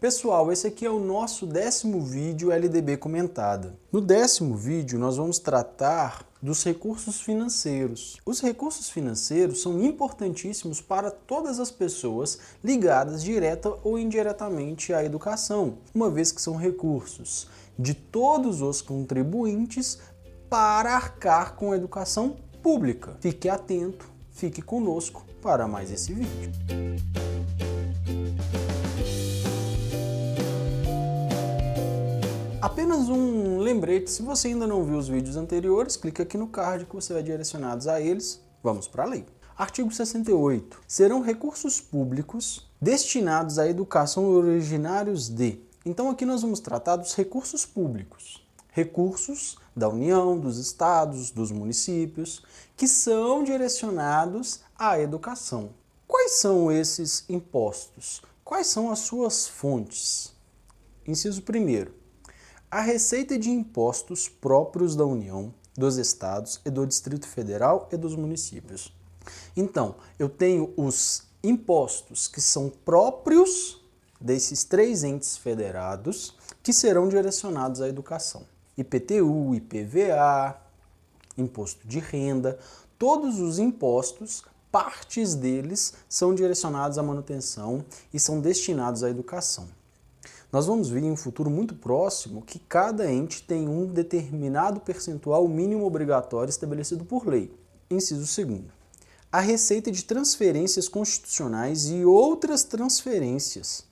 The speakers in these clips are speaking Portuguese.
Pessoal, esse aqui é o nosso 10º vídeo LDB Comentada. No 10º vídeo, nós vamos tratar dos recursos financeiros. Os recursos financeiros são importantíssimos para todas as pessoas ligadas direta ou indiretamente à educação, uma vez que são recursos de todos os contribuintes para arcar com a educação pública. Fique atento, fique conosco para mais esse vídeo. Apenas um lembrete, se você ainda não viu os vídeos anteriores, clique aqui no card que você vai direcionados a eles. Vamos para a lei. Artigo 68. Serão recursos públicos destinados à educação originários de... Então aqui nós vamos tratar dos recursos públicos. Recursos da União, dos estados, dos municípios, que são direcionados à educação. Quais são esses impostos? Quais são as suas fontes? Inciso 1º. A receita de impostos próprios da União, dos estados e do Distrito Federal e dos municípios. Então, eu tenho os impostos que são próprios desses 3 entes federados que serão direcionados à educação. IPTU, IPVA, imposto de renda, todos os impostos, partes deles são direcionados à manutenção e são destinados à educação. Nós vamos ver em um futuro muito próximo que cada ente tem um determinado percentual mínimo obrigatório estabelecido por lei. Inciso 2º. A receita de transferências constitucionais e outras transferências.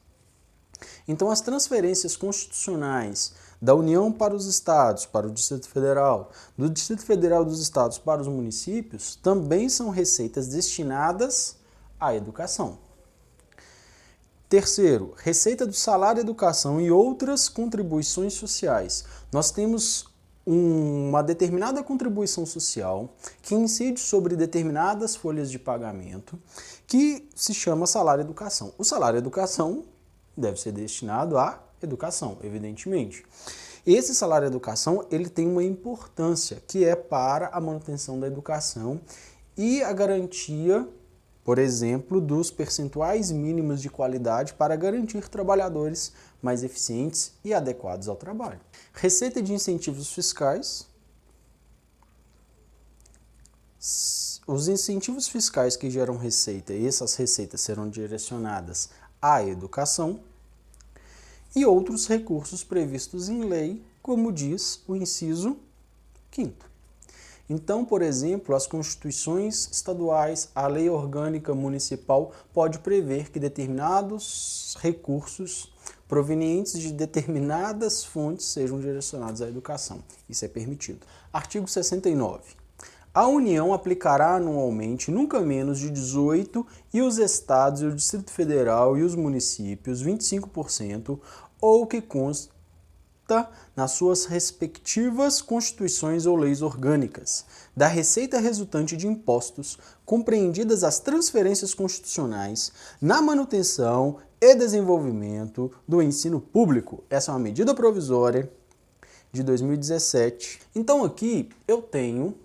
Então, as transferências constitucionais da União para os estados, para o Distrito Federal, do Distrito Federal dos estados para os municípios, também são receitas destinadas à educação. 3º, receita do salário educação e outras contribuições sociais. Nós temos uma determinada contribuição social que incide sobre determinadas folhas de pagamento que se chama salário educação. O salário educação deve ser destinado à educação, evidentemente. Esse salário educação ele tem uma importância que é para a manutenção da educação e a garantia, por exemplo, dos percentuais mínimos de qualidade para garantir trabalhadores mais eficientes e adequados ao trabalho. Receita de incentivos fiscais. Os incentivos fiscais que geram receita, e essas receitas serão direcionadas à educação, e outros recursos previstos em lei, como diz o inciso 5º. Então, por exemplo, as constituições estaduais, a lei orgânica municipal pode prever que determinados recursos provenientes de determinadas fontes sejam direcionados à educação. Isso é permitido. Artigo 69. A União aplicará anualmente nunca menos de 18% e os estados e o Distrito Federal e os municípios 25% ou que consta nas suas respectivas constituições ou leis orgânicas, da receita resultante de impostos, compreendidas as transferências constitucionais, na manutenção e desenvolvimento do ensino público. Essa é uma medida provisória de 2017. Então aqui eu tenho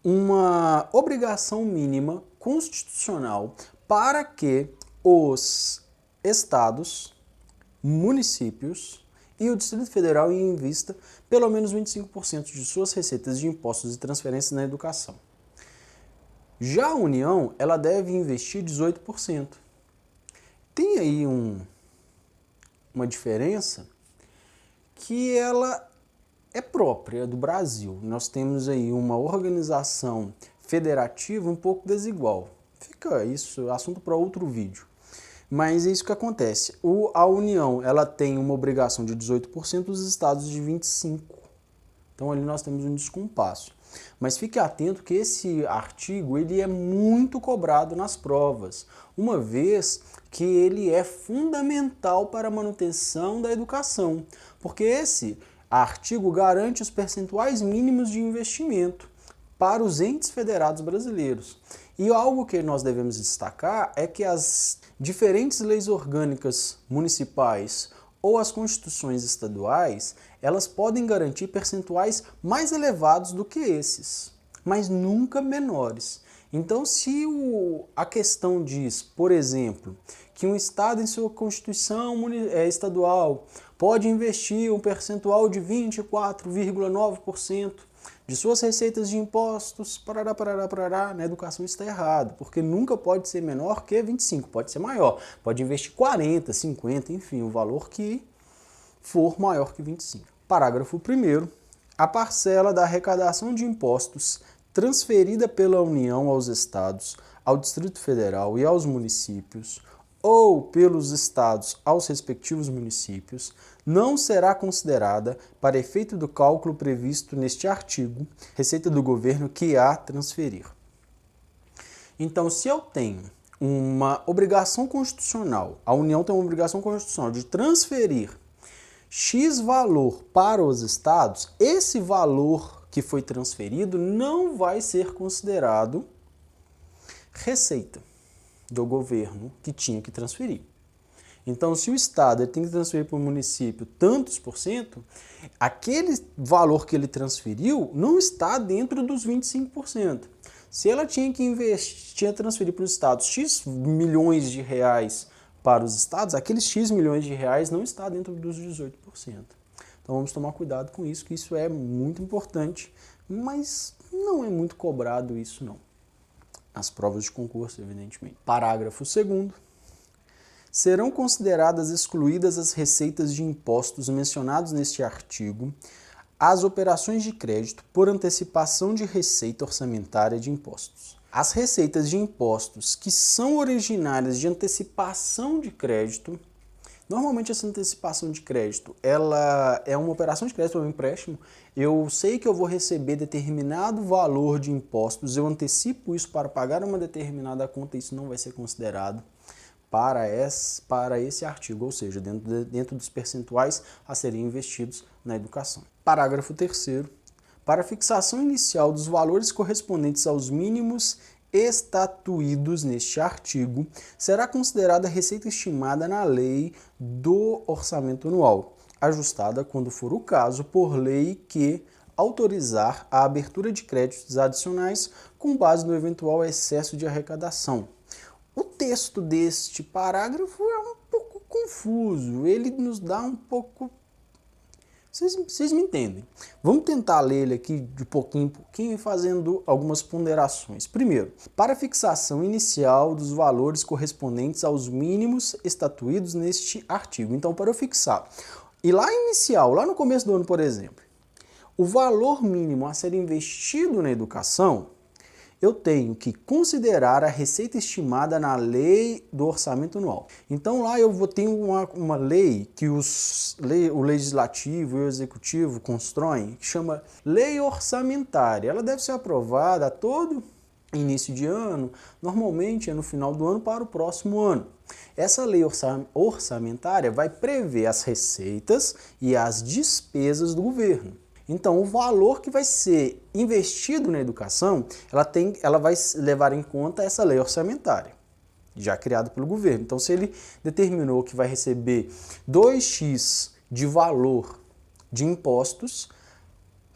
uma obrigação mínima constitucional para que os estados, municípios e o Distrito Federal invista pelo menos 25% de suas receitas de impostos e transferências na educação. Já a União, ela deve investir 18%. Tem aí uma diferença que ela é própria do Brasil. Nós temos aí uma organização federativa um pouco desigual. Fica isso, assunto para outro vídeo. Mas é isso que acontece. A União ela tem uma obrigação de 18%, os estados de 25%. Então ali nós temos um descompasso. Mas fique atento que esse artigo ele é muito cobrado nas provas, uma vez que ele é fundamental para a manutenção da educação, porque esse artigo garante os percentuais mínimos de investimento para os entes federados brasileiros. E algo que nós devemos destacar é que as diferentes leis orgânicas municipais ou as constituições estaduais, elas podem garantir percentuais mais elevados do que esses, mas nunca menores. Então, se a questão diz, por exemplo, que um Estado em sua Constituição estadual pode investir um percentual de 24,9% de suas receitas de impostos, na educação está errado, porque nunca pode ser menor que 25, pode ser maior, pode investir 40, 50, enfim, o valor que for maior que 25. Parágrafo 1º. A parcela da arrecadação de impostos transferida pela União aos Estados, ao Distrito Federal e aos municípios, ou pelos Estados aos respectivos municípios, não será considerada, para efeito do cálculo previsto neste artigo, receita do governo que a transferir. Então, se eu tenho uma obrigação constitucional, a União tem uma obrigação constitucional de transferir X valor para os estados, esse valor que foi transferido não vai ser considerado receita do governo que tinha que transferir. Então, se o estado tem que transferir para o município tantos por cento, aquele valor que ele transferiu não está dentro dos 25%. Se ela tinha que transferir para os estados X milhões de reais para os estados, aqueles X milhões de reais não está dentro dos 18%. Então vamos tomar cuidado com isso, que isso é muito importante, mas não é muito cobrado isso não. Nas provas de concurso, evidentemente. Parágrafo 2º. Serão consideradas excluídas as receitas de impostos mencionados neste artigo, as operações de crédito por antecipação de receita orçamentária de impostos. As receitas de impostos que são originárias de antecipação de crédito, normalmente essa antecipação de crédito, ela é uma operação de crédito ou um empréstimo. Eu sei que eu vou receber determinado valor de impostos, eu antecipo isso para pagar uma determinada conta, isso não vai ser considerado para esse artigo, ou seja, dentro dos percentuais a serem investidos na educação. Parágrafo 3º. Para a fixação inicial dos valores correspondentes aos mínimos estatuídos neste artigo, será considerada a receita estimada na lei do orçamento anual, ajustada, quando for o caso, por lei que autorizar a abertura de créditos adicionais com base no eventual excesso de arrecadação. O texto deste parágrafo é um pouco confuso, ele nos dá um pouco... Vocês me entendem. Vamos tentar ler ele aqui de pouquinho em pouquinho, fazendo algumas ponderações. Primeiro, para a fixação inicial dos valores correspondentes aos mínimos estatuídos neste artigo. Então, para eu fixar, e lá inicial, lá no começo do ano, por exemplo, o valor mínimo a ser investido na educação, eu tenho que considerar a receita estimada na lei do orçamento anual. Então lá eu vou ter uma lei que o legislativo e o executivo constroem, que chama lei orçamentária. Ela deve ser aprovada a todo início de ano, normalmente é no final do ano para o próximo ano. Essa lei orçamentária vai prever as receitas e as despesas do governo. Então, o valor que vai ser investido na educação, ela vai levar em conta essa lei orçamentária, já criada pelo governo. Então, se ele determinou que vai receber 2x de valor de impostos,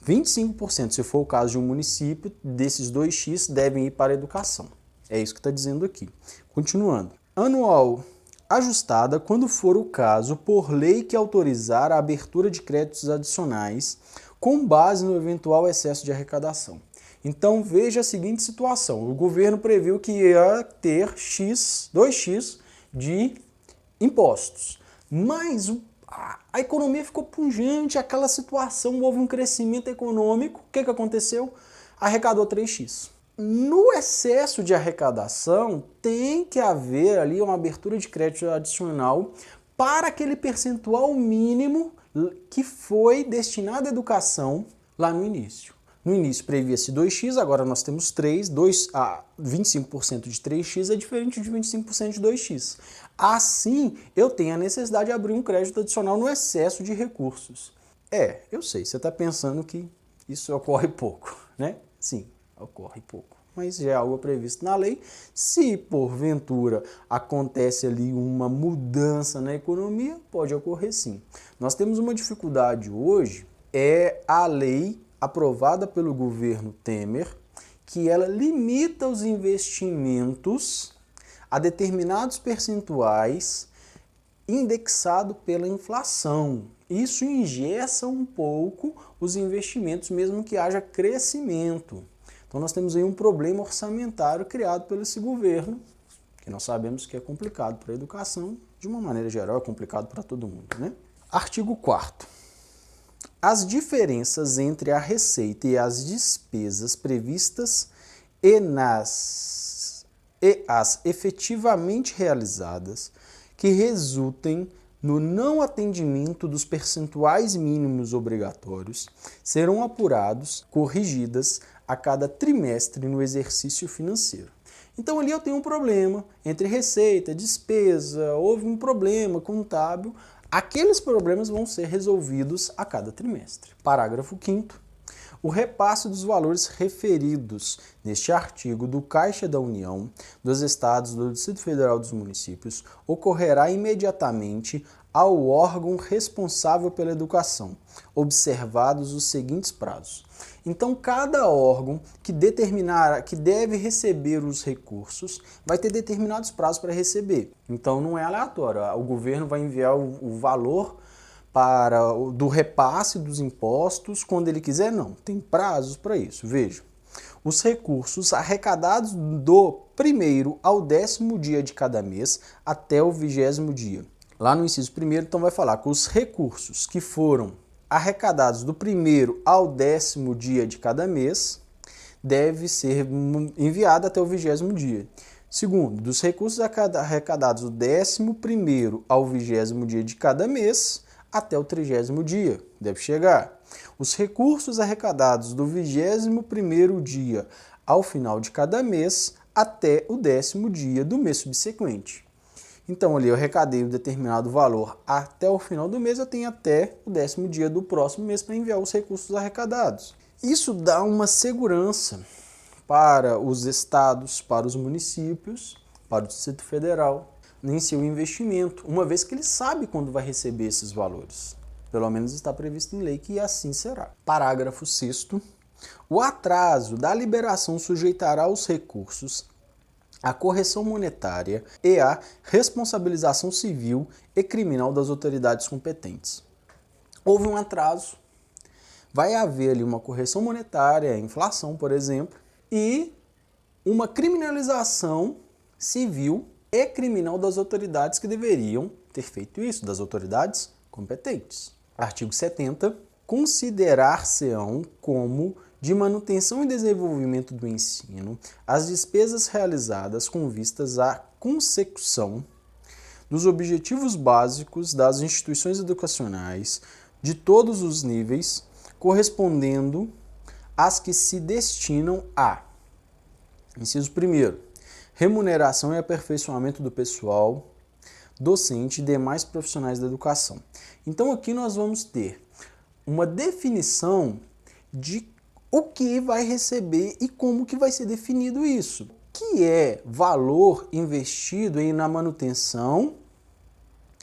25%, se for o caso de um município, desses 2x devem ir para a educação. É isso que está dizendo aqui. Continuando. Anual ajustada, quando for o caso, por lei que autorizar a abertura de créditos adicionais com base no eventual excesso de arrecadação. Então veja a seguinte situação, o governo previu que ia ter 2x de impostos, mas a economia ficou pungente, aquela situação, houve um crescimento econômico, o que aconteceu? Arrecadou 3x. No excesso de arrecadação, tem que haver ali uma abertura de crédito adicional para aquele percentual mínimo que foi destinado à educação lá no início. No início previa-se 2x, agora nós temos 3, 25% de 3x é diferente de 25% de 2x. Assim, eu tenho a necessidade de abrir um crédito adicional no excesso de recursos. Eu sei, você está pensando que isso ocorre pouco, né? Sim, ocorre pouco, mas já é algo previsto na lei. Se porventura acontece ali uma mudança na economia, pode ocorrer sim. Nós temos uma dificuldade hoje, é a lei aprovada pelo governo Temer, que ela limita os investimentos a determinados percentuais indexado pela inflação. Isso engessa um pouco os investimentos, mesmo que haja crescimento. Então nós temos aí um problema orçamentário criado pelo esse governo, que nós sabemos que é complicado para a educação, de uma maneira geral é complicado para todo mundo, né? Artigo 4º. As diferenças entre a receita e as despesas previstas e as efetivamente realizadas que resultem no não atendimento dos percentuais mínimos obrigatórios serão apurados, corrigidas a cada trimestre no exercício financeiro. Então ali eu tenho um problema entre receita, despesa, houve um problema contábil, aqueles problemas vão ser resolvidos a cada trimestre. Parágrafo 5º. O repasse dos valores referidos neste artigo do Caixa da União, dos Estados, do Distrito Federal e dos municípios ocorrerá imediatamente ao órgão responsável pela educação, observados os seguintes prazos. Então, cada órgão que deve receber os recursos vai ter determinados prazos para receber. Então, não é aleatório. O governo vai enviar o valor do repasse dos impostos quando ele quiser, não. Tem prazos para isso. Veja, os recursos arrecadados do 1º ao 10º dia de cada mês até o 20º dia. Lá no inciso 1º, então vai falar que os recursos que foram arrecadados do 1º ao 10º dia de cada mês deve ser enviado até o 20º dia. Segundo, dos recursos arrecadados do 11º ao 20º dia de cada mês até o 30º dia, deve chegar. Os recursos arrecadados do 21º dia ao final de cada mês até o 10º dia do mês subsequente. Então ali eu arrecadei um determinado valor até o final do mês, eu tenho até o 10º dia do próximo mês para enviar os recursos arrecadados. Isso dá uma segurança para os estados, para os municípios, para o Distrito Federal, em seu investimento, uma vez que ele sabe quando vai receber esses valores. Pelo menos está previsto em lei que assim será. Parágrafo 6º. O atraso da liberação sujeitará os recursos à correção monetária e à responsabilização civil e criminal das autoridades competentes. Houve um atraso, vai haver ali uma correção monetária, inflação, por exemplo, e uma criminalização civil e criminal das autoridades que deveriam ter feito isso, das autoridades competentes. Artigo 70. Considerar-se-ão como de manutenção e desenvolvimento do ensino as despesas realizadas com vistas à consecução dos objetivos básicos das instituições educacionais de todos os níveis, correspondendo às que se destinam a: inciso 1º, remuneração e aperfeiçoamento do pessoal docente e demais profissionais da educação. Então aqui nós vamos ter uma definição de o que vai receber e como que vai ser definido isso. Que é valor investido na manutenção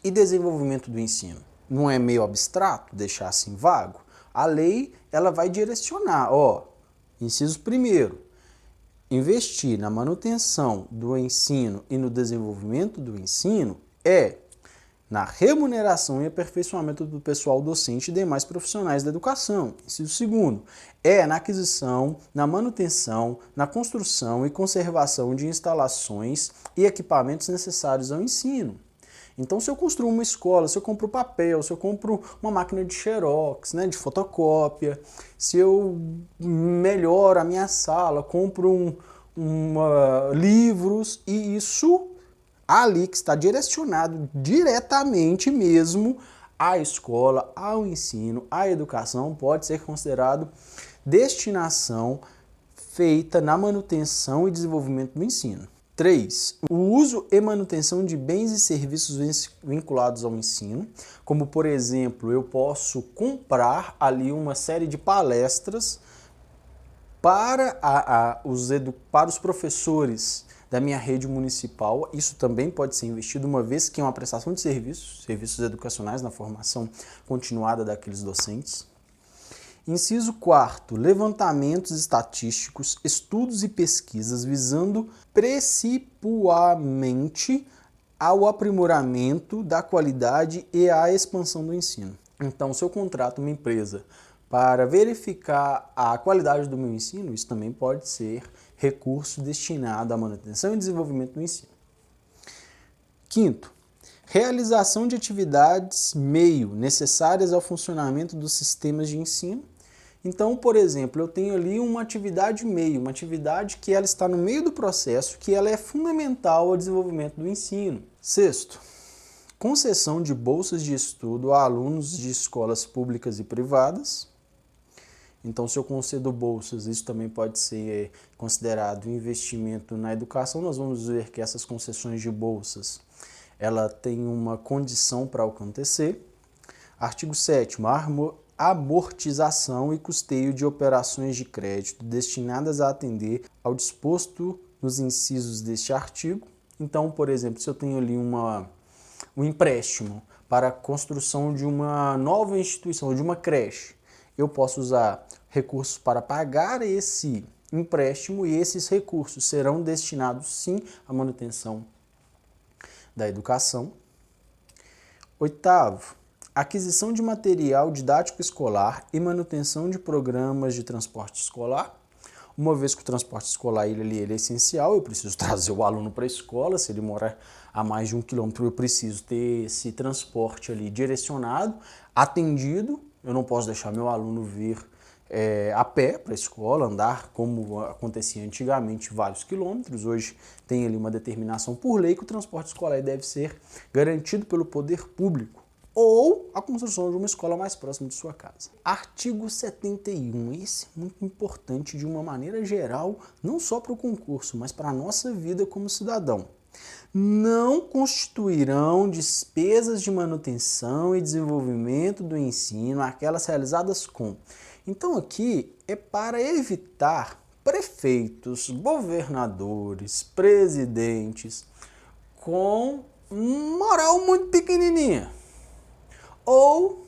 e desenvolvimento do ensino. Não é meio abstrato deixar assim vago? A lei ela vai direcionar, inciso 1º, investir na manutenção do ensino e no desenvolvimento do ensino é na remuneração e aperfeiçoamento do pessoal docente e demais profissionais da educação. Inciso 2º, é na aquisição, na manutenção, na construção e conservação de instalações e equipamentos necessários ao ensino. Então, se eu construo uma escola, se eu compro papel, se eu compro uma máquina de xerox, de fotocópia, se eu melhoro a minha sala, compro livros, e isso ali que está direcionado diretamente mesmo à escola, ao ensino, à educação, pode ser considerado destinação feita na manutenção e desenvolvimento do ensino. 3. O uso e manutenção de bens e serviços vinculados ao ensino, como, por exemplo, eu posso comprar ali uma série de palestras para os professores da minha rede municipal. Isso também pode ser investido, uma vez que é uma prestação de serviços educacionais na formação continuada daqueles docentes. Inciso 4º, levantamentos estatísticos, estudos e pesquisas visando principalmente ao aprimoramento da qualidade e à expansão do ensino. Então, se eu contrato uma empresa para verificar a qualidade do meu ensino, isso também pode ser recurso destinado à manutenção e desenvolvimento do ensino. 5º, realização de atividades meio necessárias ao funcionamento dos sistemas de ensino. Então, por exemplo, eu tenho ali uma atividade meio, uma atividade que ela está no meio do processo, que ela é fundamental ao desenvolvimento do ensino. 6º, concessão de bolsas de estudo a alunos de escolas públicas e privadas. Então, se eu concedo bolsas, isso também pode ser considerado investimento na educação. Nós vamos ver que essas concessões de bolsas, ela tem uma condição para acontecer. Artigo 7º, amortização e custeio de operações de crédito destinadas a atender ao disposto nos incisos deste artigo. Então, por exemplo, se eu tenho ali um empréstimo para a construção de uma nova instituição, de uma creche, eu posso usar recursos para pagar esse empréstimo e esses recursos serão destinados, sim, à manutenção da educação. 8º, aquisição de material didático escolar e manutenção de programas de transporte escolar. Uma vez que o transporte escolar ele é essencial, eu preciso trazer o aluno para a escola. Se ele mora a mais de 1 quilômetro, eu preciso ter esse transporte ali direcionado, atendido. Eu não posso deixar meu aluno vir a pé para a escola, andar como acontecia antigamente vários quilômetros. Hoje tem ali uma determinação por lei que o transporte escolar deve ser garantido pelo poder público ou a construção de uma escola mais próxima de sua casa. Artigo 71, esse é muito importante de uma maneira geral, não só para o concurso, mas para a nossa vida como cidadão. Não constituirão despesas de manutenção e desenvolvimento do ensino aquelas realizadas com. Então aqui é para evitar prefeitos, governadores, presidentes com moral muito pequenininha ou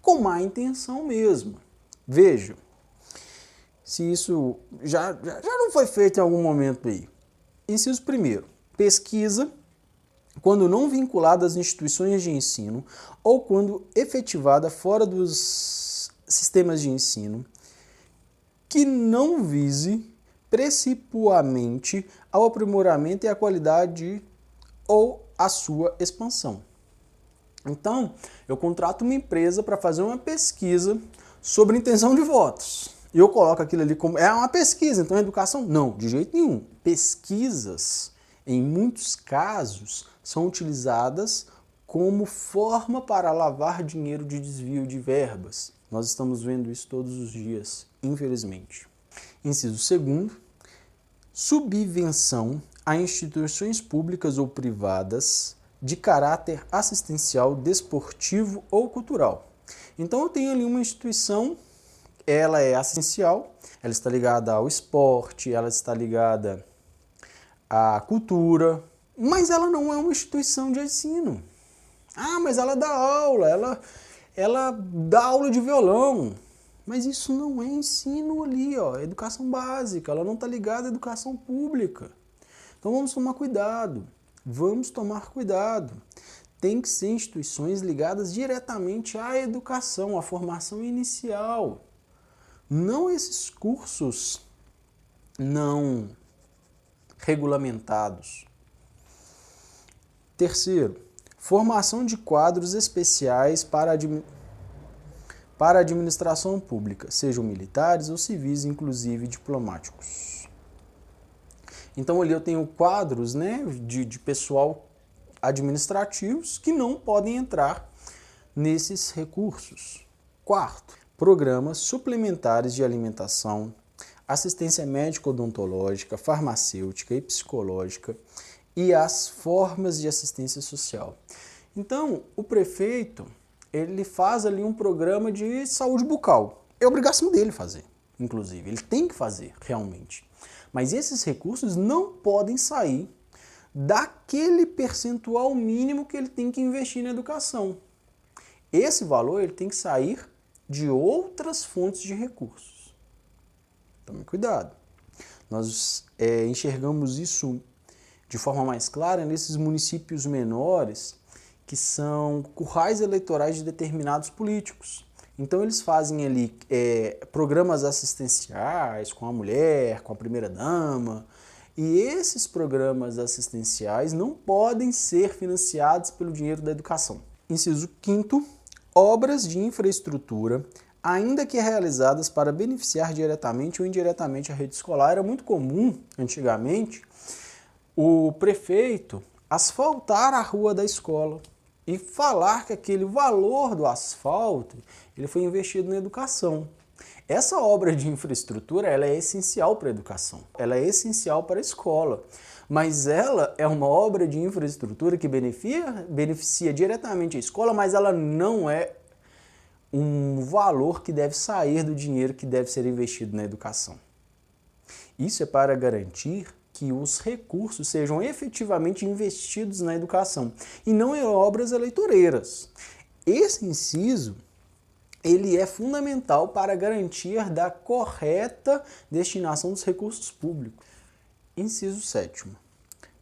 com má intenção mesmo. Vejam, se isso já não foi feito em algum momento aí. Inciso 1º, pesquisa, quando não vinculada às instituições de ensino ou quando efetivada fora dos sistemas de ensino, que não vise principalmente ao aprimoramento e à qualidade ou à sua expansão. Então, eu contrato uma empresa para fazer uma pesquisa sobre intenção de votos. E eu coloco aquilo ali como... É uma pesquisa, então educação? Não, de jeito nenhum. Pesquisas, em muitos casos, são utilizadas como forma para lavar dinheiro de desvio de verbas. Nós estamos vendo isso todos os dias, infelizmente. Inciso 2º, subvenção a instituições públicas ou privadas de caráter assistencial, desportivo ou cultural. Então eu tenho ali uma instituição, ela é assistencial, ela está ligada ao esporte, ela está ligada à cultura, mas ela não é uma instituição de ensino. Ah, mas ela dá aula, ela dá aula de violão. Mas isso não é ensino ali, ó, é educação básica, ela não está ligada à educação pública. Então vamos tomar cuidado. Vamos tomar cuidado. Tem que ser instituições ligadas diretamente à educação, à formação inicial. Não esses cursos não regulamentados. 3º, formação de quadros especiais para a administração pública, sejam militares ou civis, inclusive diplomáticos. Então ali eu tenho quadros, né, de pessoal administrativos que não podem entrar nesses recursos. 4º, programas suplementares de alimentação, assistência médico-odontológica, farmacêutica e psicológica e as formas de assistência social. Então, o prefeito, ele faz ali um programa de saúde bucal. É obrigação dele fazer, inclusive. Ele tem que fazer, realmente. Mas esses recursos não podem sair daquele percentual mínimo que ele tem que investir na educação. Esse valor ele tem que sair de outras fontes de recursos. Tome cuidado. Nós enxergamos isso de forma mais clara nesses municípios menores, que são currais eleitorais de determinados políticos. Então eles fazem ali programas assistenciais com a mulher, com a primeira-dama, e esses programas assistenciais não podem ser financiados pelo dinheiro da educação. Inciso 5º, obras de infraestrutura, ainda que realizadas para beneficiar diretamente ou indiretamente a rede escolar. Era muito comum, antigamente, o prefeito asfaltar a rua da escola e falar que aquele valor do asfalto ele foi investido na educação. Essa obra de infraestrutura ela é essencial para a educação, ela é essencial para a escola, mas ela é uma obra de infraestrutura que beneficia diretamente a escola, mas ela não é um valor que deve sair do dinheiro que deve ser investido na educação. Isso é para garantir que os recursos sejam efetivamente investidos na educação e não em obras eleitoreiras. Esse inciso ele é fundamental para garantir da correta destinação dos recursos públicos. Inciso 7º.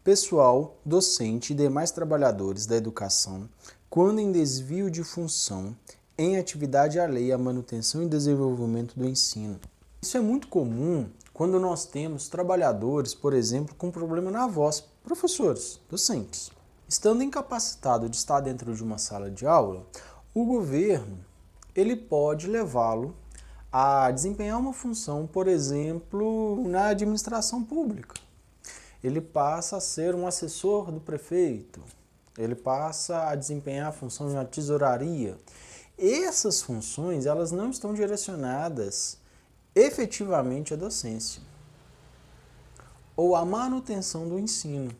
Pessoal, docente e demais trabalhadores da educação, quando em desvio de função, em atividade alheia à manutenção e desenvolvimento do ensino. Isso é muito comum quando nós temos trabalhadores, por exemplo, com problema na voz, professores, docentes. Estando incapacitado de estar dentro de uma sala de aula, o governo ele pode levá-lo a desempenhar uma função, por exemplo, na administração pública. Ele passa a ser um assessor do prefeito, ele passa a desempenhar a função de uma tesouraria. Essas funções elas não estão direcionadas efetivamente à docência ou à manutenção do ensino.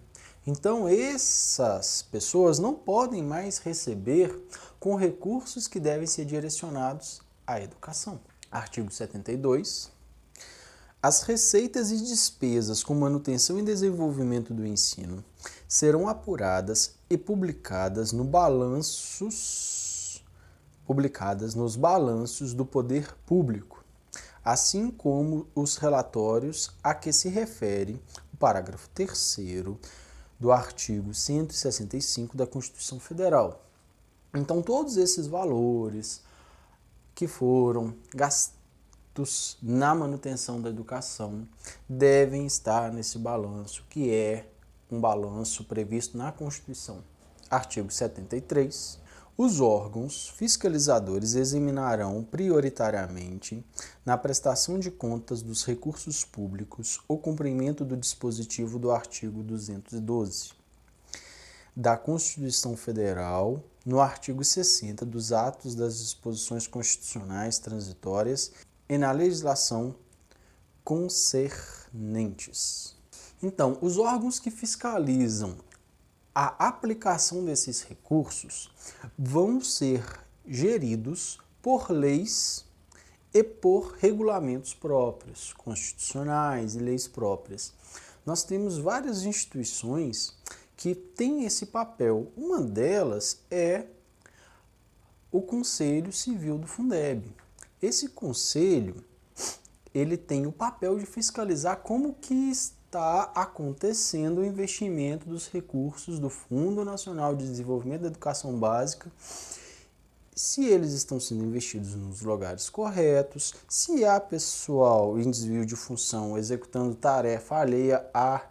Então, essas pessoas não podem mais receber com recursos que devem ser direcionados à educação. Artigo 72. As receitas e despesas com manutenção e desenvolvimento do ensino serão apuradas e publicadas nos balanços do poder público, assim como os relatórios a que se refere o parágrafo 3º do artigo 165 da Constituição Federal. Então, todos esses valores que foram gastos na manutenção da educação devem estar nesse balanço, que é um balanço previsto na Constituição. Artigo 73. Os órgãos fiscalizadores examinarão prioritariamente, na prestação de contas dos recursos públicos, o cumprimento do dispositivo do artigo 212 da Constituição Federal, no artigo 60 dos atos das disposições constitucionais transitórias e na legislação concernentes. Então, os órgãos que fiscalizam a aplicação desses recursos vão ser geridos por leis e por regulamentos próprios, constitucionais e leis próprias. Nós temos várias instituições que têm esse papel. Uma delas é o Conselho Civil do Fundeb. Esse conselho, ele tem o papel de fiscalizar como que está acontecendo o investimento dos recursos do Fundo Nacional de Desenvolvimento da Educação Básica, se eles estão sendo investidos nos lugares corretos, se há pessoal em desvio de função executando tarefa alheia a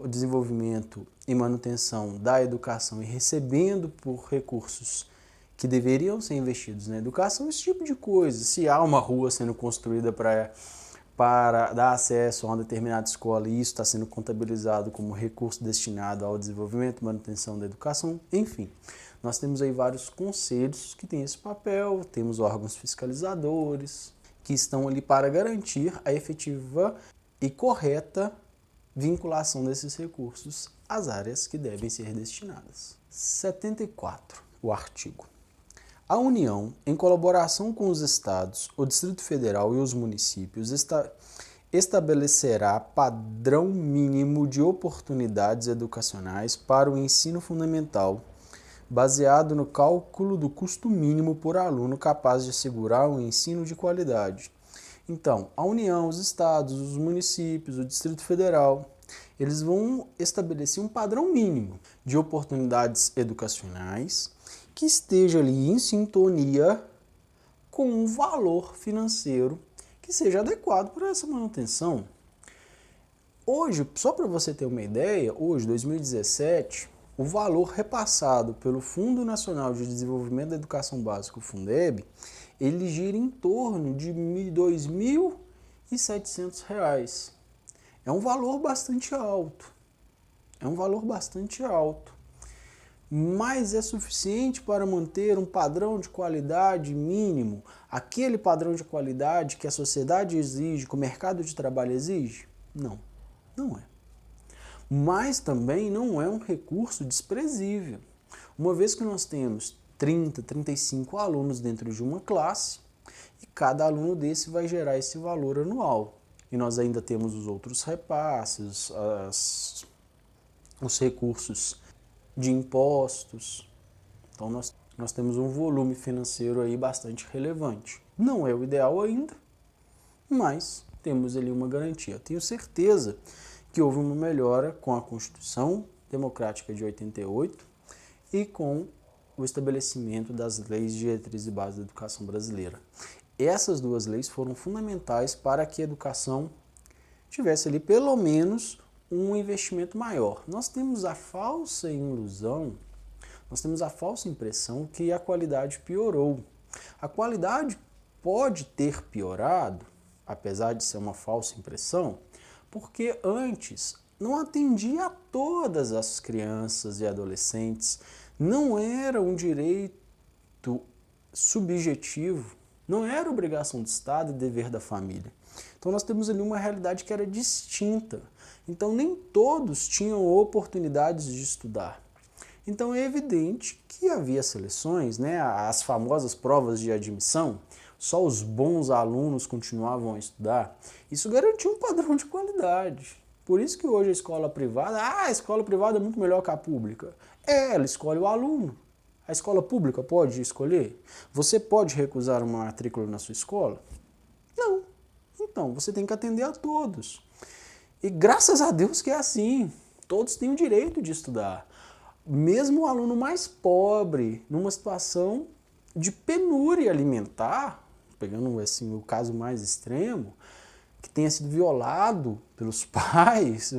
desenvolvimento e manutenção da educação e recebendo por recursos que deveriam ser investidos na educação, esse tipo de coisa. Se há uma rua sendo construída para dar acesso a uma determinada escola e isso está sendo contabilizado como recurso destinado ao desenvolvimento e manutenção da educação, enfim. Nós temos aí vários conselhos que têm esse papel, temos órgãos fiscalizadores que estão ali para garantir a efetiva e correta vinculação desses recursos às áreas que devem ser destinadas. 74. O artigo. A União, em colaboração com os Estados, o Distrito Federal e os municípios, estabelecerá padrão mínimo de oportunidades educacionais para o ensino fundamental, baseado no cálculo do custo mínimo por aluno capaz de assegurar um ensino de qualidade. Então, a União, os estados, os municípios, o Distrito Federal, eles vão estabelecer um padrão mínimo de oportunidades educacionais que esteja ali em sintonia com um valor financeiro que seja adequado para essa manutenção. Hoje, só para você ter uma ideia, hoje, 2017, o valor repassado pelo Fundo Nacional de Desenvolvimento da Educação Básica, o Fundeb, ele gira em torno de R$ 2.700. É um valor bastante alto. Mas é suficiente para manter um padrão de qualidade mínimo, aquele padrão de qualidade que a sociedade exige, que o mercado de trabalho exige? Não é. Mas também não é um recurso desprezível. Uma vez que nós temos 30, 35 alunos dentro de uma classe, e cada aluno desse vai gerar esse valor anual. E nós ainda temos os outros repasses, os recursos de impostos. Então nós temos um volume financeiro aí bastante relevante. Não é o ideal ainda, mas temos ali uma garantia. Eu tenho certeza que houve uma melhora com a Constituição Democrática de 88 e com o estabelecimento das leis de diretriz e base da educação brasileira. Essas duas leis foram fundamentais para que a educação tivesse ali pelo menos um investimento maior. Nós temos a falsa ilusão, nós temos a falsa impressão que a qualidade piorou. A qualidade pode ter piorado, apesar de ser uma falsa impressão, porque antes não atendia a todas as crianças e adolescentes, não era um direito subjetivo, não era obrigação do Estado e dever da família. Então nós temos ali uma realidade que era distinta. Então nem todos tinham oportunidades de estudar. Então é evidente que havia seleções, né, as famosas provas de admissão, só os bons alunos continuavam a estudar. Isso garantia um padrão de qualidade. Por isso que hoje a escola privada é muito melhor que a pública. Ela escolhe o aluno. A escola pública pode escolher? Você pode recusar uma matrícula na sua escola? Não. Então, você tem que atender a todos. E graças a Deus que é assim. Todos têm o direito de estudar. Mesmo o aluno mais pobre, numa situação de penúria alimentar, pegando assim, o caso mais extremo, que tenha sido violado pelos pais,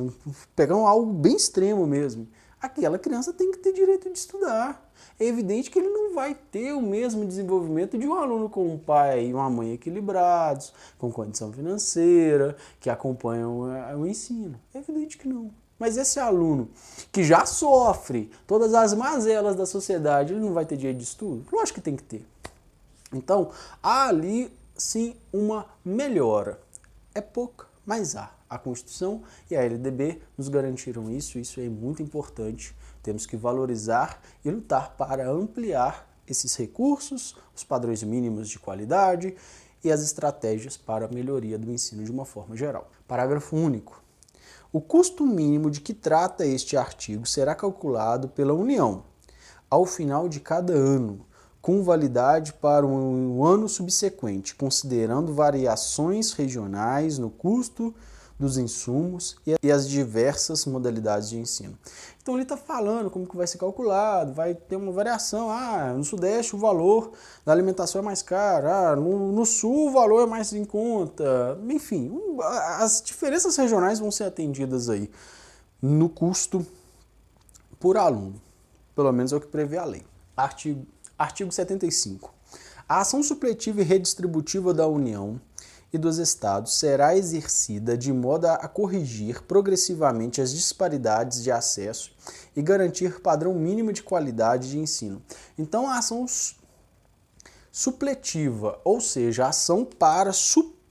pegando algo bem extremo mesmo, aquela criança tem que ter direito de estudar. É evidente que ele não vai ter o mesmo desenvolvimento de um aluno com um pai e uma mãe equilibrados, com condição financeira, que acompanham o ensino. É evidente que não. Mas esse aluno que já sofre todas as mazelas da sociedade, ele não vai ter direito de estudo? Lógico que tem que ter. Então, há ali sim uma melhora. É pouca, mas há. A Constituição e a LDB nos garantiram isso é muito importante. Temos que valorizar e lutar para ampliar esses recursos, os padrões mínimos de qualidade e as estratégias para a melhoria do ensino de uma forma geral. Parágrafo único. O custo mínimo de que trata este artigo será calculado pela União ao final de cada ano, com validade para um ano subsequente, considerando variações regionais no custo dos insumos e as diversas modalidades de ensino. Então ele está falando como que vai ser calculado, vai ter uma variação, no Sudeste o valor da alimentação é mais caro, no Sul o valor é mais em conta, enfim, as diferenças regionais vão ser atendidas aí no custo por aluno, pelo menos é o que prevê a lei. Artigo 75. A ação supletiva e redistributiva da União e dos Estados será exercida de modo a corrigir progressivamente as disparidades de acesso e garantir padrão mínimo de qualidade de ensino. Então, a ação supletiva, ou seja, a ação para suprir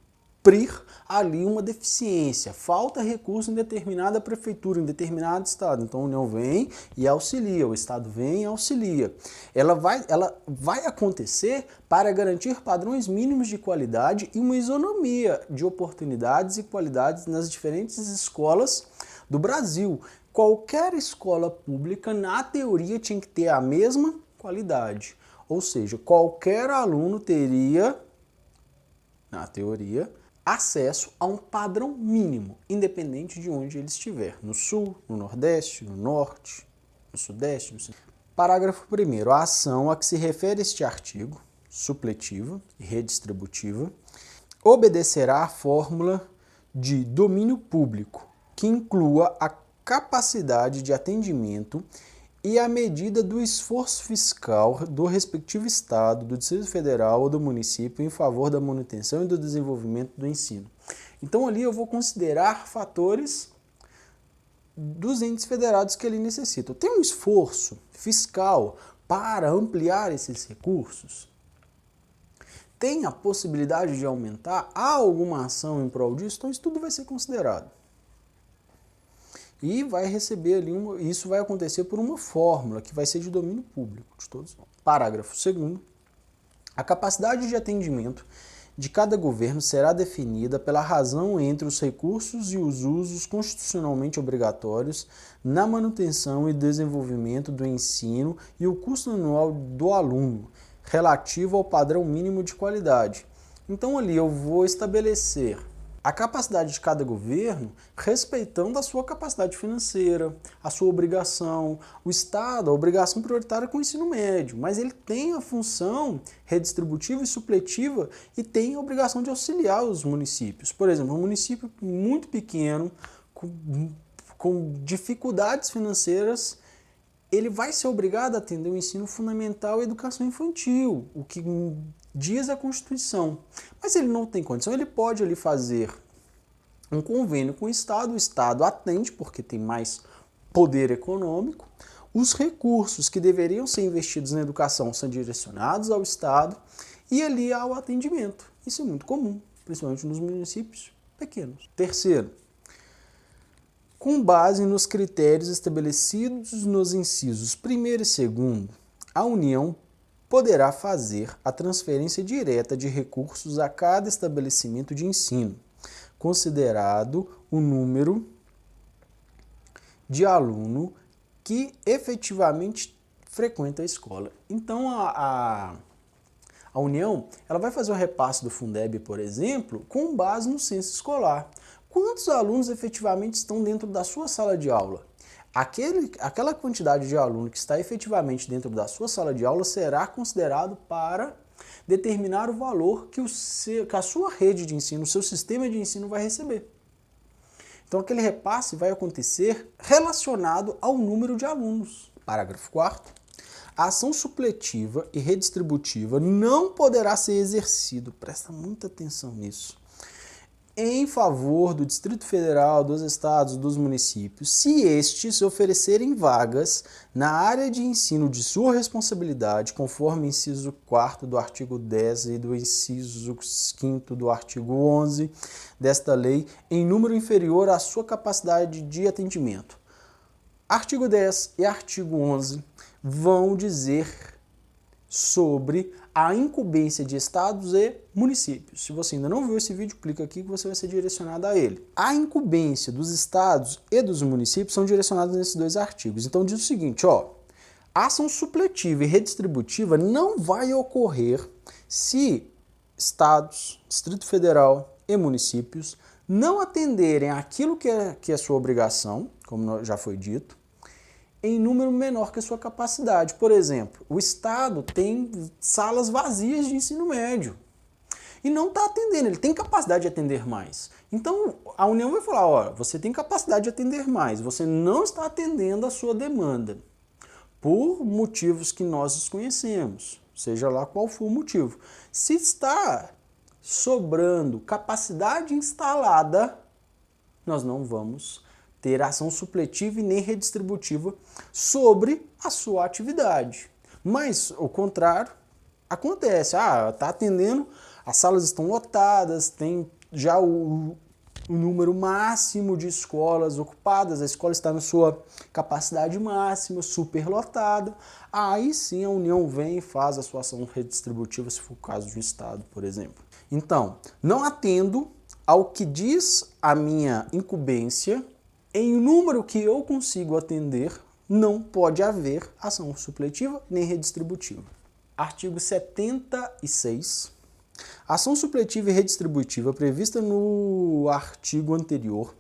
ali uma deficiência, falta recurso em determinada prefeitura, em determinado estado. Então a União vem e auxilia, o Estado vem e auxilia. Ela vai acontecer para garantir padrões mínimos de qualidade e uma isonomia de oportunidades e qualidades nas diferentes escolas do Brasil. qualquer escola pública, na teoria, tinha que ter a mesma qualidade. Ou seja, qualquer aluno teria, na teoria, acesso a um padrão mínimo, independente de onde ele estiver. No Sul, no Nordeste, no Norte, no Sudeste, no Centro. Parágrafo 1º. A ação a que se refere este artigo, supletiva e redistributiva, obedecerá à fórmula de domínio público, que inclua a capacidade de atendimento e a medida do esforço fiscal do respectivo Estado, do Distrito Federal ou do município em favor da manutenção e do desenvolvimento do ensino. Então ali eu vou considerar fatores dos entes federados que ele necessita. Tem um esforço fiscal para ampliar esses recursos? Tem a possibilidade de aumentar? Há alguma ação em prol disso? Então isso tudo vai ser considerado. E vai receber ali, isso vai acontecer por uma fórmula que vai ser de domínio público de todos nós. Parágrafo 2º. A capacidade de atendimento de cada governo será definida pela razão entre os recursos e os usos constitucionalmente obrigatórios na manutenção e desenvolvimento do ensino e o custo anual do aluno, relativo ao padrão mínimo de qualidade. Então ali eu vou estabelecer a capacidade de cada governo respeitando a sua capacidade financeira, a sua obrigação. O Estado, a obrigação prioritária com o ensino médio, mas ele tem a função redistributiva e supletiva e tem a obrigação de auxiliar os municípios. Por exemplo, um município muito pequeno, com dificuldades financeiras, ele vai ser obrigado a atender o ensino fundamental e a educação infantil, o que diz a Constituição. Mas ele não tem condição, ele pode ali fazer um convênio com o Estado atende, porque tem mais poder econômico, os recursos que deveriam ser investidos na educação são direcionados ao Estado e ali ao atendimento. Isso é muito comum, principalmente nos municípios pequenos. Terceiro, com base nos critérios estabelecidos nos incisos 1º e 2º, a União poderá fazer a transferência direta de recursos a cada estabelecimento de ensino, considerado o número de aluno que efetivamente frequenta a escola. Então, a União ela vai fazer o repasse do Fundeb, por exemplo, com base no censo escolar. Quantos alunos efetivamente estão dentro da sua sala de aula? Aquela quantidade de aluno que está efetivamente dentro da sua sala de aula será considerado para determinar o valor que a sua rede de ensino, o seu sistema de ensino vai receber. Então aquele repasse vai acontecer relacionado ao número de alunos. Parágrafo 4º. A ação supletiva e redistributiva não poderá ser exercida, presta muita atenção nisso, em favor do Distrito Federal, dos estados, dos municípios, se estes oferecerem vagas na área de ensino de sua responsabilidade, conforme o inciso 4º do artigo 10 e do inciso 5º do artigo 11 desta lei, em número inferior à sua capacidade de atendimento. Artigo 10 e artigo 11 vão dizer sobre a incumbência de estados e municípios. Se você ainda não viu esse vídeo, clica aqui que você vai ser direcionado a ele. A incumbência dos estados e dos municípios são direcionados nesses dois artigos. Então diz o seguinte, a ação supletiva e redistributiva não vai ocorrer se estados, Distrito Federal e municípios não atenderem aquilo que é sua obrigação, como já foi dito, em número menor que a sua capacidade. Por exemplo, o Estado tem salas vazias de ensino médio e não está atendendo, ele tem capacidade de atender mais. Então, a União vai falar, você tem capacidade de atender mais, você não está atendendo a sua demanda, por motivos que nós desconhecemos, seja lá qual for o motivo. Se está sobrando capacidade instalada, nós não vamos ter ação supletiva e nem redistributiva sobre a sua atividade. Mas o contrário acontece. Está atendendo, as salas estão lotadas, tem já o número máximo de escolas ocupadas, a escola está na sua capacidade máxima, superlotada. Aí sim a União vem e faz a sua ação redistributiva, se for o caso de um estado, por exemplo. Então, não atendo ao que diz a minha incumbência, Em número que eu consigo atender, não pode haver ação supletiva nem redistributiva. Artigo 76. A ação supletiva e redistributiva prevista no artigo anterior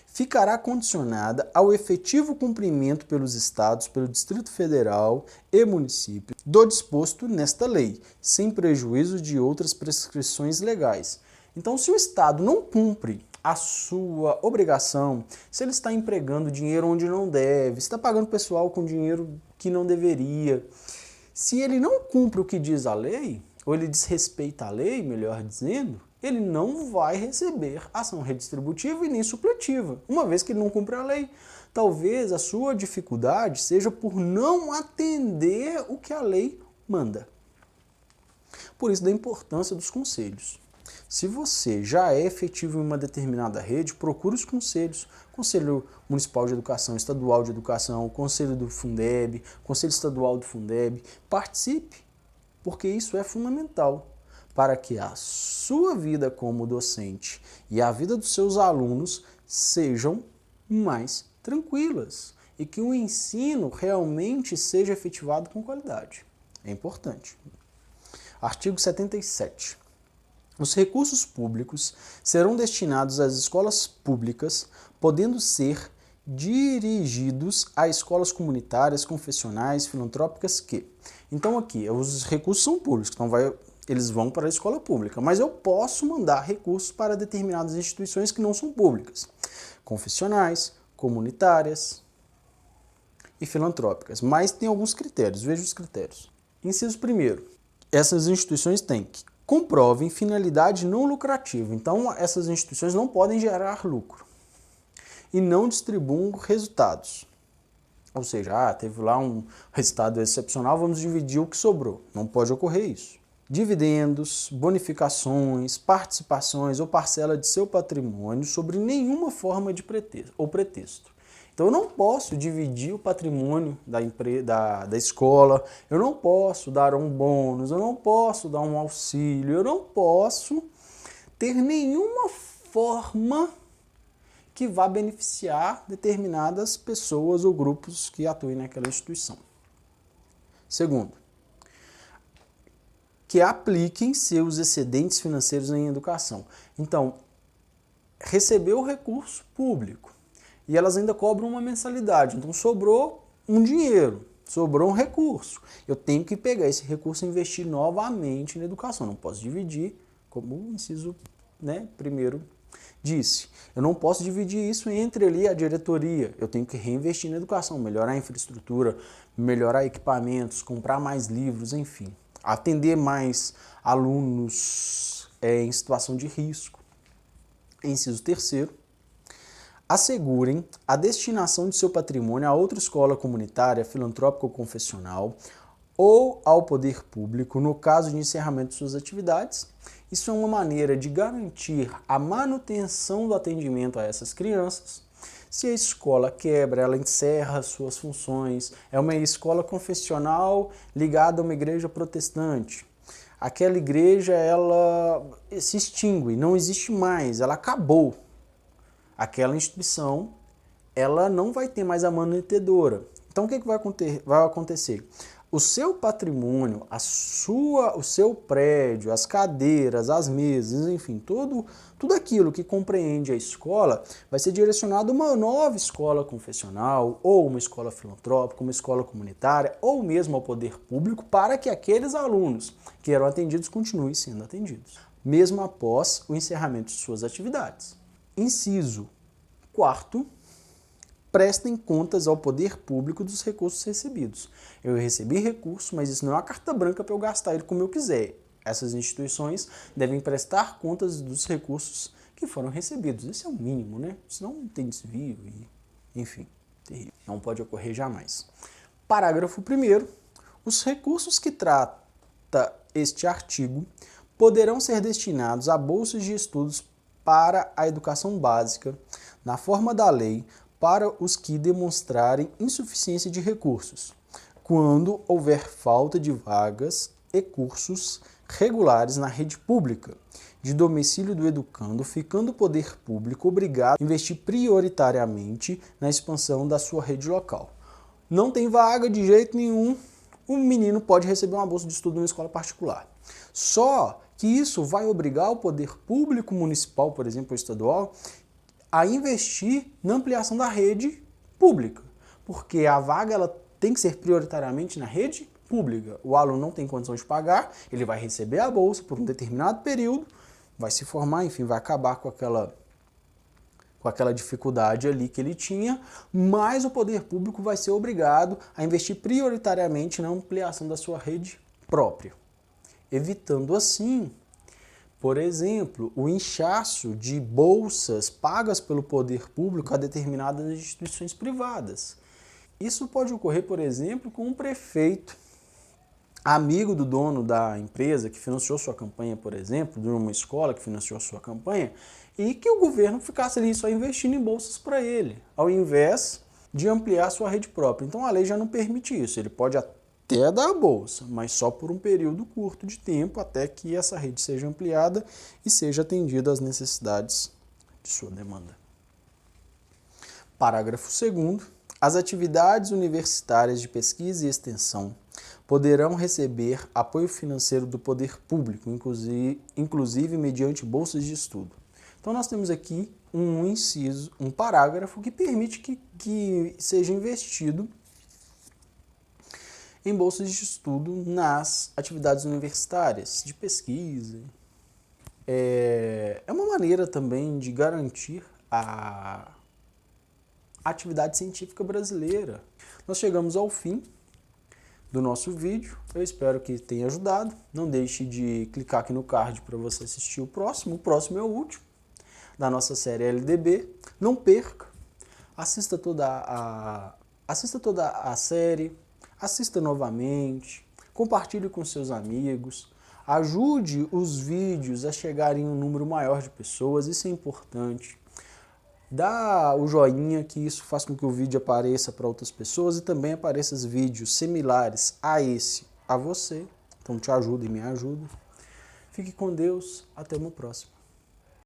ficará condicionada ao efetivo cumprimento pelos Estados, pelo Distrito Federal e municípios do disposto nesta lei, sem prejuízo de outras prescrições legais. Então, se o Estado não cumpre a sua obrigação, se ele está empregando dinheiro onde não deve, está pagando pessoal com dinheiro que não deveria, se ele não cumpre o que diz a lei, ou ele desrespeita a lei, melhor dizendo, ele não vai receber ação redistributiva e nem supletiva, uma vez que ele não cumpre a lei. Talvez a sua dificuldade seja por não atender o que a lei manda. Por isso da importância dos conselhos. Se você já é efetivo em uma determinada rede, procure os conselhos. Conselho Municipal de Educação, Estadual de Educação, Conselho do Fundeb, Conselho Estadual do Fundeb. Participe, porque isso é fundamental para que a sua vida como docente e a vida dos seus alunos sejam mais tranquilas e que o ensino realmente seja efetivado com qualidade. É importante. Artigo 77. Os recursos públicos serão destinados às escolas públicas, podendo ser dirigidos a escolas comunitárias, confessionais, filantrópicas que... Então aqui, os recursos são públicos, então eles vão para a escola pública, mas eu posso mandar recursos para determinadas instituições que não são públicas, confessionais, comunitárias e filantrópicas, mas tem alguns critérios, veja os critérios. Inciso 1º, essas instituições têm que comprovem finalidade não lucrativa. Então, essas instituições não podem gerar lucro e não distribuem resultados. Ou seja, teve lá um resultado excepcional, vamos dividir o que sobrou. Não pode ocorrer isso. Dividendos, bonificações, participações ou parcela de seu patrimônio sobre nenhuma forma de pretexto. Então, eu não posso dividir o patrimônio da escola, eu não posso dar um bônus, eu não posso dar um auxílio, eu não posso ter nenhuma forma que vá beneficiar determinadas pessoas ou grupos que atuem naquela instituição. Segundo, que apliquem seus excedentes financeiros em educação. Então, recebeu o recurso público, e elas ainda cobram uma mensalidade. Então sobrou um dinheiro, sobrou um recurso. Eu tenho que pegar esse recurso e investir novamente na educação. Não posso dividir, como o inciso primeiro disse. Eu não posso dividir isso entre ali a diretoria. Eu tenho que reinvestir na educação, melhorar a infraestrutura, melhorar equipamentos, comprar mais livros, enfim. Atender mais alunos em situação de risco. Inciso 3º. Assegurem a destinação de seu patrimônio a outra escola comunitária, filantrópica ou confessional ou ao poder público no caso de encerramento de suas atividades. Isso é uma maneira de garantir a manutenção do atendimento a essas crianças. Se a escola quebra, ela encerra suas funções, é uma escola confessional ligada a uma igreja protestante. Aquela igreja, ela se extingue, não existe mais, ela acabou. Aquela instituição, ela não vai ter mais a mantenedora. Então, o que vai acontecer? O seu patrimônio, o seu prédio, as cadeiras, as mesas, enfim, tudo aquilo que compreende a escola vai ser direcionado a uma nova escola confessional, ou uma escola filantrópica, uma escola comunitária, ou mesmo ao poder público, para que aqueles alunos que eram atendidos continuem sendo atendidos, mesmo após o encerramento de suas atividades. Inciso 4º, prestem contas ao poder público dos recursos recebidos. Eu recebi recurso, mas isso não é uma carta branca para eu gastar ele como eu quiser. Essas instituições devem prestar contas dos recursos que foram recebidos. Esse é o mínimo, né? Senão não tem desvio e, enfim, terrível. Não pode ocorrer jamais. Parágrafo 1º. Os recursos que trata este artigo poderão ser destinados a bolsas de estudos para a educação básica, na forma da lei, para os que demonstrarem insuficiência de recursos, quando houver falta de vagas e cursos regulares na rede pública, de domicílio do educando, ficando o poder público obrigado a investir prioritariamente na expansão da sua rede local. Não tem vaga de jeito nenhum, o menino pode receber uma bolsa de estudo numa escola particular. Só que isso vai obrigar o poder público municipal, por exemplo, ou estadual, a investir na ampliação da rede pública, porque a vaga ela tem que ser prioritariamente na rede pública. O aluno não tem condição de pagar, ele vai receber a bolsa por um determinado período, vai se formar, enfim, vai acabar com aquela dificuldade ali que ele tinha, mas o poder público vai ser obrigado a investir prioritariamente na ampliação da sua rede própria, evitando assim, por exemplo, o inchaço de bolsas pagas pelo poder público a determinadas instituições privadas. Isso pode ocorrer, por exemplo, com um prefeito amigo do dono da empresa que financiou sua campanha, por exemplo, de uma escola que financiou sua campanha, e que o governo ficasse ali só investindo em bolsas para ele, ao invés de ampliar sua rede própria. Então a lei já não permite isso, ele pode até dar a bolsa, mas só por um período curto de tempo, até que essa rede seja ampliada e seja atendida às necessidades de sua demanda. Parágrafo 2º. As atividades universitárias de pesquisa e extensão poderão receber apoio financeiro do poder público, inclusive mediante bolsas de estudo. Então nós temos aqui um parágrafo que permite que seja investido em bolsas de estudo nas atividades universitárias de pesquisa. É uma maneira também de garantir a atividade científica brasileira. Nós chegamos ao fim do nosso vídeo, eu espero que tenha ajudado. Não deixe de clicar aqui no card para você assistir o próximo é o último da nossa série LDB. Não perca, assista toda a série, assista novamente, compartilhe com seus amigos, ajude os vídeos a chegarem em um número maior de pessoas, isso é importante. Dá o joinha, que isso faz com que o vídeo apareça para outras pessoas e também apareçam vídeos similares a esse a você. Então te ajuda e me ajuda. Fique com Deus, até uma próxima.